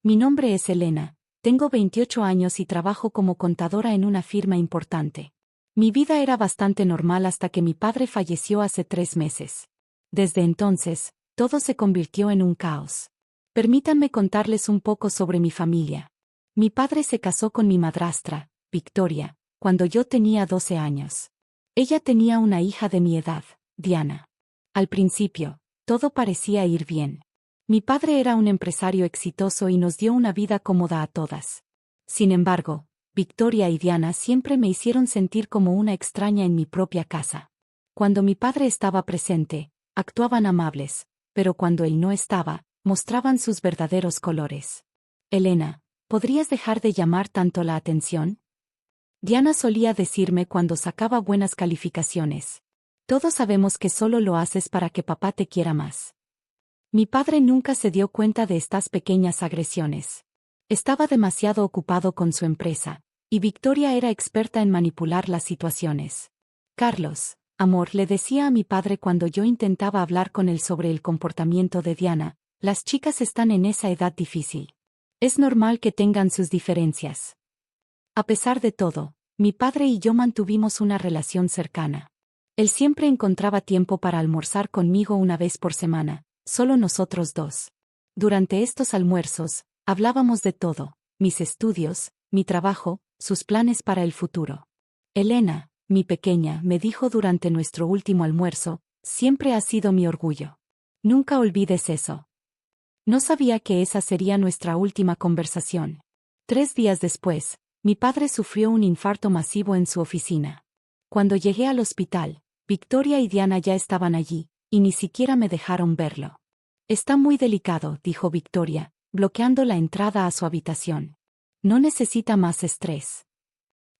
Mi nombre es Elena, tengo 28 años y trabajo como contadora en una firma importante. Mi vida era bastante normal hasta que mi padre falleció hace 3 meses. Desde entonces, todo se convirtió en un caos. Permítanme contarles un poco sobre mi familia. Mi padre se casó con mi madrastra, Victoria, cuando yo tenía 12 años. Ella tenía una hija de mi edad, Diana. Al principio, todo parecía ir bien. Mi padre era un empresario exitoso y nos dio una vida cómoda a todas. Sin embargo, Victoria y Diana siempre me hicieron sentir como una extraña en mi propia casa. Cuando mi padre estaba presente, actuaban amables, pero cuando él no estaba, mostraban sus verdaderos colores. Elena, ¿podrías dejar de llamar tanto la atención? Diana solía decirme cuando sacaba buenas calificaciones. Todos sabemos que solo lo haces para que papá te quiera más. Mi padre nunca se dio cuenta de estas pequeñas agresiones. Estaba demasiado ocupado con su empresa, y Victoria era experta en manipular las situaciones. Carlos, amor, le decía a mi padre cuando yo intentaba hablar con él sobre el comportamiento de Diana, las chicas están en esa edad difícil. Es normal que tengan sus diferencias. A pesar de todo, mi padre y yo mantuvimos una relación cercana. Él siempre encontraba tiempo para almorzar conmigo una vez por semana, solo nosotros dos. Durante estos almuerzos, hablábamos de todo, mis estudios, mi trabajo, sus planes para el futuro. Elena, mi pequeña, me dijo durante nuestro último almuerzo, siempre has sido mi orgullo. Nunca olvides eso. No sabía que esa sería nuestra última conversación. 3 días después, mi padre sufrió un infarto masivo en su oficina. Cuando llegué al hospital, Victoria y Diana ya estaban allí, y ni siquiera me dejaron verlo. Está muy delicado, dijo Victoria, bloqueando la entrada a su habitación. No necesita más estrés.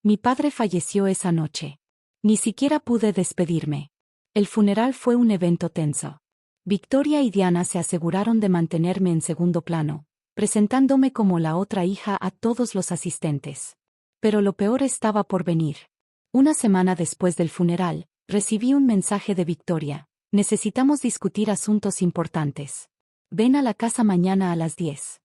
Mi padre falleció esa noche. Ni siquiera pude despedirme. El funeral fue un evento tenso. Victoria y Diana se aseguraron de mantenerme en segundo plano, presentándome como la otra hija a todos los asistentes. Pero lo peor estaba por venir. Una semana después del funeral, recibí un mensaje de Victoria. Necesitamos discutir asuntos importantes. Ven a la casa mañana a las 10.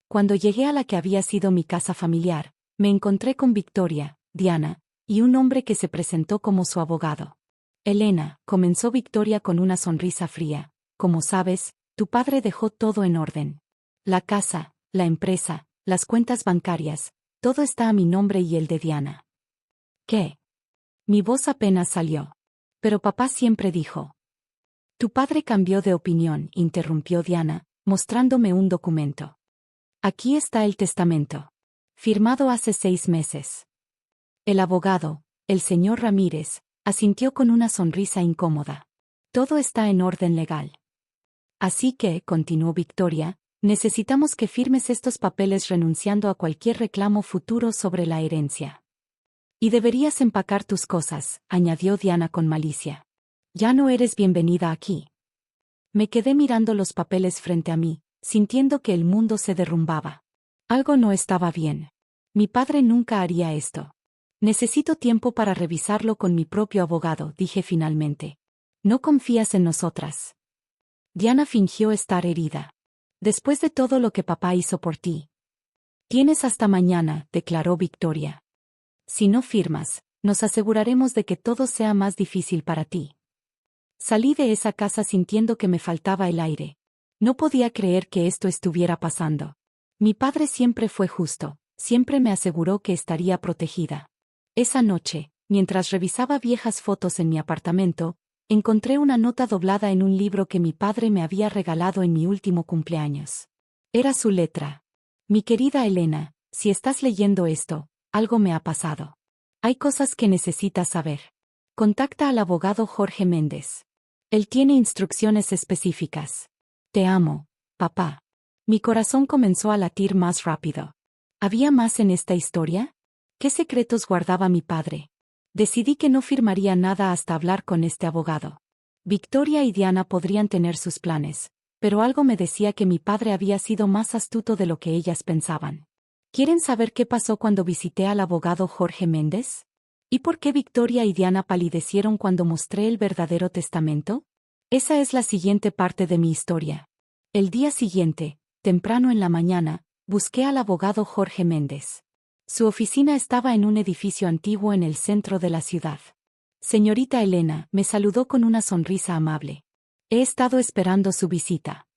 Cuando llegué a la que había sido mi casa familiar, me encontré con Victoria, Diana, y un hombre que se presentó como su abogado. Elena, comenzó Victoria con una sonrisa fría, como sabes, tu padre dejó todo en orden. La casa, la empresa, las cuentas bancarias, todo está a mi nombre y el de Diana. ¿Qué? Mi voz apenas salió. Pero papá siempre dijo. Tu padre cambió de opinión, interrumpió Diana, mostrándome un documento. Aquí está el testamento. Firmado hace 6 meses. El abogado, el señor Ramírez, asintió con una sonrisa incómoda. Todo está en orden legal. Así que, continuó Victoria, necesitamos que firmes estos papeles renunciando a cualquier reclamo futuro sobre la herencia. Y deberías empacar tus cosas, añadió Diana con malicia. Ya no eres bienvenida aquí. Me quedé mirando los papeles frente a mí, sintiendo que el mundo se derrumbaba. Algo no estaba bien. Mi padre nunca haría esto. Necesito tiempo para revisarlo con mi propio abogado, dije finalmente. ¿No confías en nosotras? Diana fingió estar herida. Después de todo lo que papá hizo por ti. Tienes hasta mañana, declaró Victoria. Si no firmas, nos aseguraremos de que todo sea más difícil para ti. Salí de esa casa sintiendo que me faltaba el aire. No podía creer que esto estuviera pasando. Mi padre siempre fue justo, siempre me aseguró que estaría protegida. Esa noche, mientras revisaba viejas fotos en mi apartamento, encontré una nota doblada en un libro que mi padre me había regalado en mi último cumpleaños. Era su letra. Mi querida Elena, si estás leyendo esto, algo me ha pasado. Hay cosas que necesitas saber. Contacta al abogado Jorge Méndez. Él tiene instrucciones específicas. Te amo, papá. Mi corazón comenzó a latir más rápido. ¿Había más en esta historia? ¿Qué secretos guardaba mi padre? Decidí que no firmaría nada hasta hablar con este abogado. Victoria y Diana podrían tener sus planes, pero algo me decía que mi padre había sido más astuto de lo que ellas pensaban. ¿Quieren saber qué pasó cuando visité al abogado Jorge Méndez? ¿Y por qué Victoria y Diana palidecieron cuando mostré el verdadero testamento? Esa es la siguiente parte de mi historia. El día siguiente, temprano en la mañana, Busqué al abogado Jorge Méndez. Su oficina estaba en un edificio antiguo en el centro de la ciudad. Señorita Elena, me saludó con una sonrisa amable. He estado esperando su visita.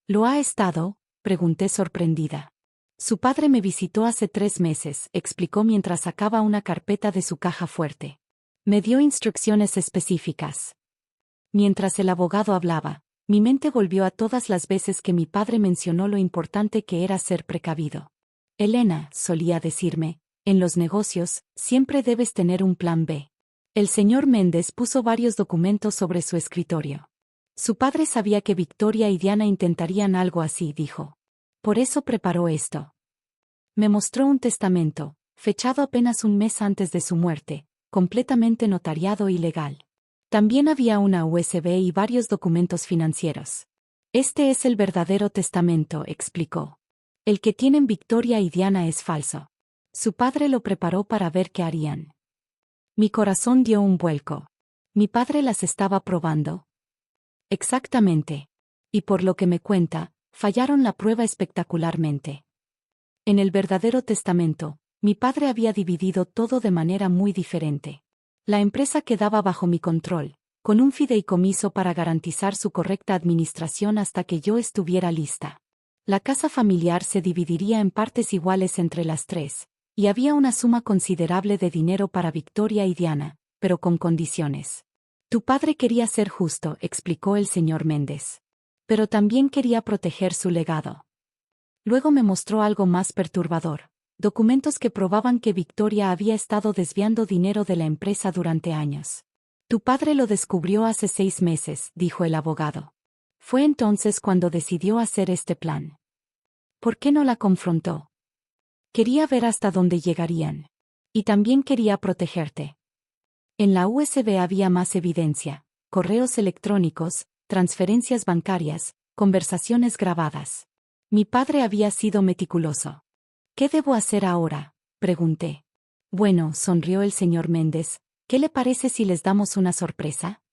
¿Lo ha estado?, pregunté sorprendida. Su padre me visitó hace 3 meses, explicó mientras sacaba una carpeta de su caja fuerte. Me dio instrucciones específicas. Mientras el abogado hablaba, mi mente volvió a todas las veces que mi padre mencionó lo importante que era ser precavido. Elena, solía decirme, en los negocios, siempre debes tener un plan B. El señor Méndez puso varios documentos sobre su escritorio. Su padre sabía que Victoria y Diana intentarían algo así, dijo. Por eso preparó esto. Me mostró un testamento, fechado apenas un mes antes de su muerte, completamente notariado y legal. También había una USB y varios documentos financieros. Este es el verdadero testamento, explicó. El que tienen Victoria y Diana es falso. Su padre lo preparó para ver qué harían. Mi corazón dio un vuelco. Mi padre las estaba probando. Exactamente. Y por lo que me cuenta, fallaron la prueba espectacularmente. En el verdadero testamento, mi padre había dividido todo de manera muy diferente. La empresa quedaba bajo mi control, con un fideicomiso para garantizar su correcta administración hasta que yo estuviera lista. La casa familiar se dividiría en partes iguales entre las 3, y había una suma considerable de dinero para Victoria y Diana, pero con condiciones. Tu padre quería ser justo, explicó el señor Méndez. Pero también quería proteger su legado. Luego me mostró algo más perturbador. Documentos que probaban que Victoria había estado desviando dinero de la empresa durante años. Tu padre lo descubrió hace 6 meses, dijo el abogado. Fue entonces cuando decidió hacer este plan. ¿Por qué no la confrontó? Quería ver hasta dónde llegarían. Y también quería protegerte. En la USB había más evidencia: correos electrónicos, transferencias bancarias, conversaciones grabadas. Mi padre había sido meticuloso. ¿Qué debo hacer ahora?, pregunté. Bueno, sonrió el señor Méndez, ¿qué le parece si les damos una sorpresa?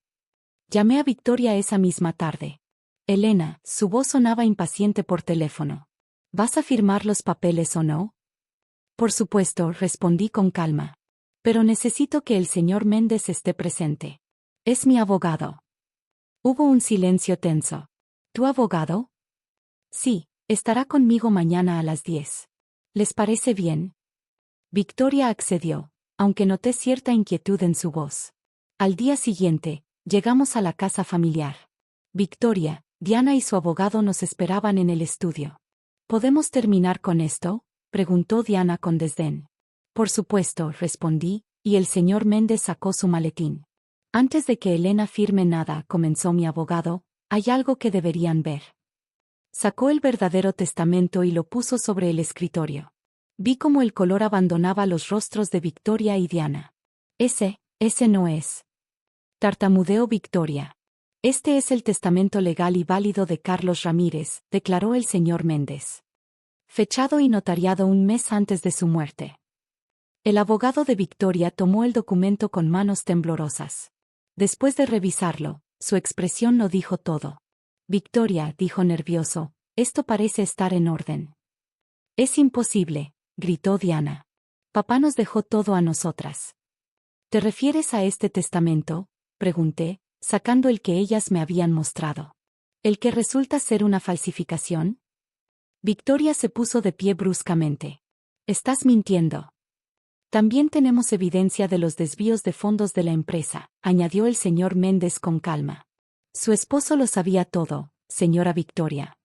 Llamé a Victoria esa misma tarde. Elena, su voz sonaba impaciente por teléfono. ¿Vas a firmar los papeles o no? Por supuesto, respondí con calma. Pero necesito que el señor Méndez esté presente. Es mi abogado. Hubo un silencio tenso. ¿Tu abogado? Sí, estará conmigo mañana a las 10. ¿Les parece bien? Victoria accedió, aunque noté cierta inquietud en su voz. Al día siguiente, llegamos a la casa familiar. Victoria, Diana y su abogado nos esperaban en el estudio. ¿Podemos terminar con esto?, preguntó Diana con desdén. Por supuesto, respondí, y el señor Méndez sacó su maletín. Antes de que Elena firme nada, comenzó mi abogado, hay algo que deberían ver. Sacó el verdadero testamento y lo puso sobre el escritorio. Vi cómo el color abandonaba los rostros de Victoria y Diana. Ese no es. Tartamudeó Victoria. Este es el testamento legal y válido de Carlos Ramírez, declaró el señor Méndez. Fechado y notariado un mes antes de su muerte. El abogado de Victoria tomó el documento con manos temblorosas. Después de revisarlo, su expresión lo dijo todo. Victoria, dijo nervioso, esto parece estar en orden. Es imposible, gritó Diana. Papá nos dejó todo a nosotras. ¿Te refieres a este testamento?, pregunté, sacando el que ellas me habían mostrado. ¿El que resulta ser una falsificación? Victoria se puso de pie bruscamente. Estás mintiendo. También tenemos evidencia de los desvíos de fondos de la empresa, añadió el señor Méndez con calma. Su esposo lo sabía todo, señora Victoria.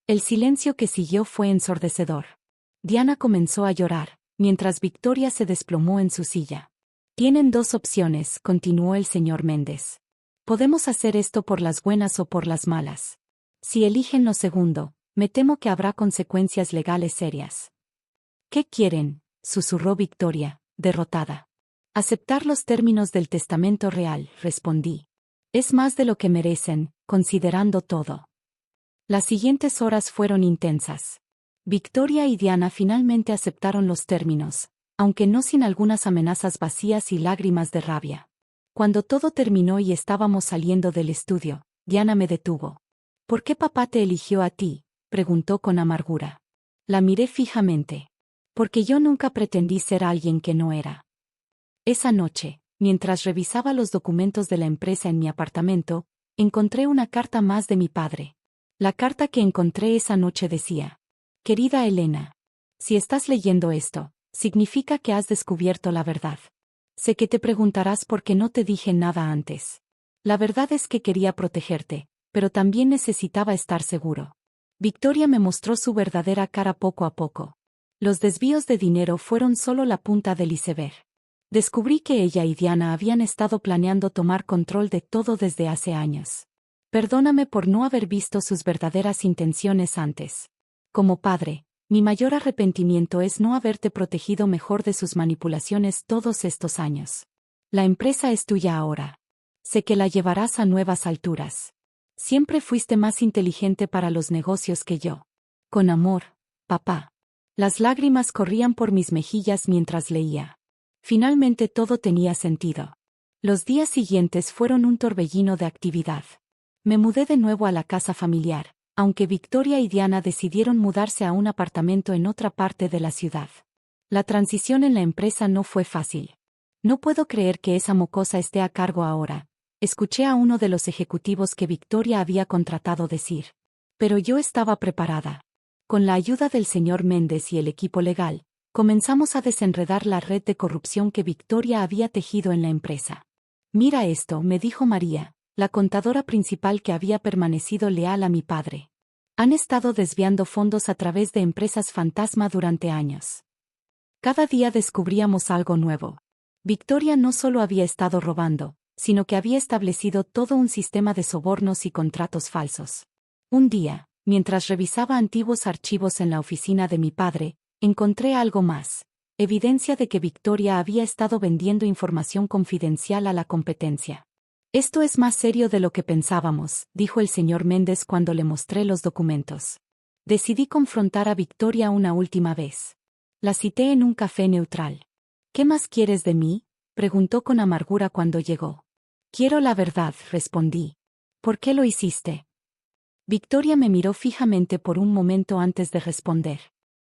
El silencio que siguió fue ensordecedor. Diana comenzó a llorar, mientras Victoria se desplomó en su silla. Tienen 2 opciones, continuó el señor Méndez. Podemos hacer esto por las buenas o por las malas. Si eligen lo segundo, me temo que habrá consecuencias legales serias. ¿Qué quieren?, susurró Victoria, derrotada. Aceptar los términos del testamento real, respondí. Es más de lo que merecen, considerando todo. Las siguientes horas fueron intensas. Victoria y Diana finalmente aceptaron los términos, aunque no sin algunas amenazas vacías y lágrimas de rabia. Cuando todo terminó y estábamos saliendo del estudio, Diana me detuvo. ¿Por qué papá te eligió a ti?, preguntó con amargura. La miré fijamente. Porque yo nunca pretendí ser alguien que no era. Esa noche, mientras revisaba los documentos de la empresa en mi apartamento, encontré una carta más de mi padre. La carta que encontré esa noche decía: Querida Elena, si estás leyendo esto, significa que has descubierto la verdad. Sé que te preguntarás por qué no te dije nada antes. La verdad es que quería protegerte, pero también necesitaba estar seguro. Victoria me mostró su verdadera cara poco a poco. Los desvíos de dinero fueron solo la punta del iceberg. Descubrí que ella y Diana habían estado planeando tomar control de todo desde hace años. Perdóname por no haber visto sus verdaderas intenciones antes. Como padre, mi mayor arrepentimiento es no haberte protegido mejor de sus manipulaciones todos estos años. La empresa es tuya ahora. Sé que la llevarás a nuevas alturas. Siempre fuiste más inteligente para los negocios que yo. Con amor, papá. Las lágrimas corrían por mis mejillas mientras leía. Finalmente todo tenía sentido. Los días siguientes fueron un torbellino de actividad. Me mudé de nuevo a la casa familiar, aunque Victoria y Diana decidieron mudarse a un apartamento en otra parte de la ciudad. La transición en la empresa no fue fácil. No puedo creer que esa mocosa esté a cargo ahora, escuché a uno de los ejecutivos que Victoria había contratado decir. Pero yo estaba preparada. Con la ayuda del señor Méndez y el equipo legal, comenzamos a desenredar la red de corrupción que Victoria había tejido en la empresa. Mira esto, me dijo María, la contadora principal que había permanecido leal a mi padre. Han estado desviando fondos a través de empresas fantasma durante años. Cada día descubríamos algo nuevo. Victoria no solo había estado robando, sino que había establecido todo un sistema de sobornos y contratos falsos. Un día, mientras revisaba antiguos archivos en la oficina de mi padre, encontré algo más, evidencia de que Victoria había estado vendiendo información confidencial a la competencia. Esto es más serio de lo que pensábamos, dijo el señor Méndez cuando le mostré los documentos. Decidí confrontar a Victoria una última vez. La cité en un café neutral. ¿Qué más quieres de mí?, preguntó con amargura cuando llegó. Quiero la verdad, respondí. ¿Por qué lo hiciste? Victoria me miró fijamente por un momento antes de responder.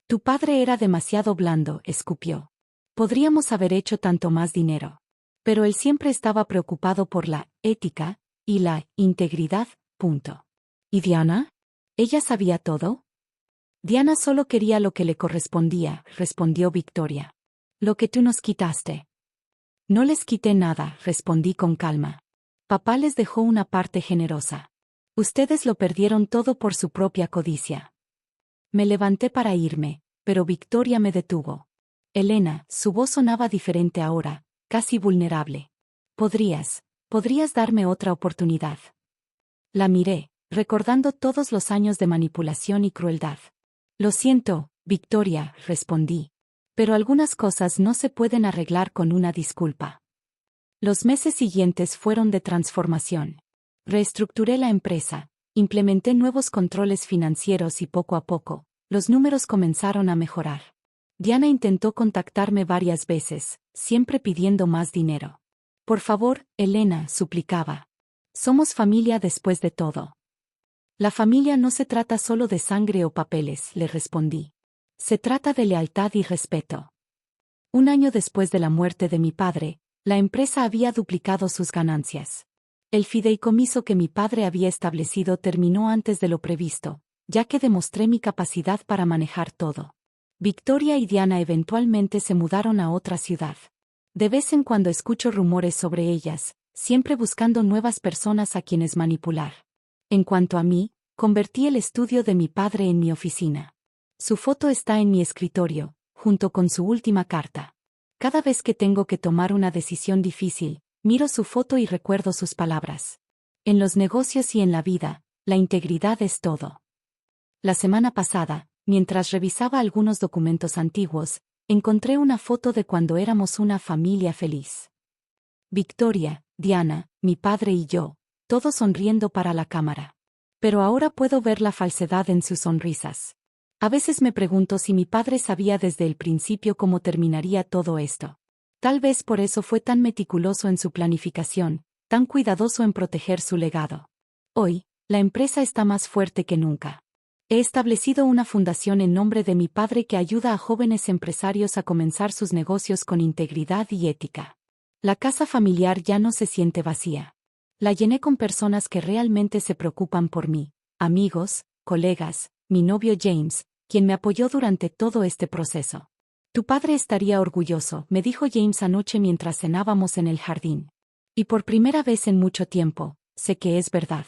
Tu padre era demasiado blando, escupió. Podríamos haber hecho tanto más dinero. Pero él siempre estaba preocupado por la ética y la integridad, punto. ¿Y Diana? ¿Ella sabía todo? Diana solo quería lo que le correspondía, respondió Victoria. Lo que tú nos quitaste. No les quité nada, respondí con calma. Papá les dejó una parte generosa. Ustedes lo perdieron todo por su propia codicia. Me levanté para irme, pero Victoria me detuvo. Elena, su voz sonaba diferente ahora, casi vulnerable. ¿Podrías darme otra oportunidad? La miré, recordando todos los años de manipulación y crueldad. Lo siento, Victoria, respondí. Pero algunas cosas no se pueden arreglar con una disculpa. Los meses siguientes fueron de transformación. Reestructuré la empresa, implementé nuevos controles financieros y poco a poco, los números comenzaron a mejorar. Diana intentó contactarme varias veces, siempre pidiendo más dinero. Por favor, Elena, suplicaba. Somos familia después de todo. La familia no se trata solo de sangre o papeles, le respondí. Se trata de lealtad y respeto. Un año después de la muerte de mi padre, la empresa había duplicado sus ganancias. El fideicomiso que mi padre había establecido terminó antes de lo previsto, ya que demostré mi capacidad para manejar todo. Victoria y Diana eventualmente se mudaron a otra ciudad. De vez en cuando escucho rumores sobre ellas, siempre buscando nuevas personas a quienes manipular. En cuanto a mí, convertí el estudio de mi padre en mi oficina. Su foto está en mi escritorio, junto con su última carta. Cada vez que tengo que tomar una decisión difícil, miro su foto y recuerdo sus palabras. En los negocios y en la vida, la integridad es todo. La semana pasada, mientras revisaba algunos documentos antiguos, encontré una foto de cuando éramos una familia feliz. Victoria, Diana, mi padre y yo, todos sonriendo para la cámara. Pero ahora puedo ver la falsedad en sus sonrisas. A veces me pregunto si mi padre sabía desde el principio cómo terminaría todo esto. Tal vez por eso fue tan meticuloso en su planificación, tan cuidadoso en proteger su legado. Hoy, la empresa está más fuerte que nunca. He establecido una fundación en nombre de mi padre que ayuda a jóvenes empresarios a comenzar sus negocios con integridad y ética. La casa familiar ya no se siente vacía. La llené con personas que realmente se preocupan por mí, amigos, colegas, mi novio James, quien me apoyó durante todo este proceso. Tu padre estaría orgulloso, me dijo James anoche mientras cenábamos en el jardín. Y por primera vez en mucho tiempo, sé que es verdad.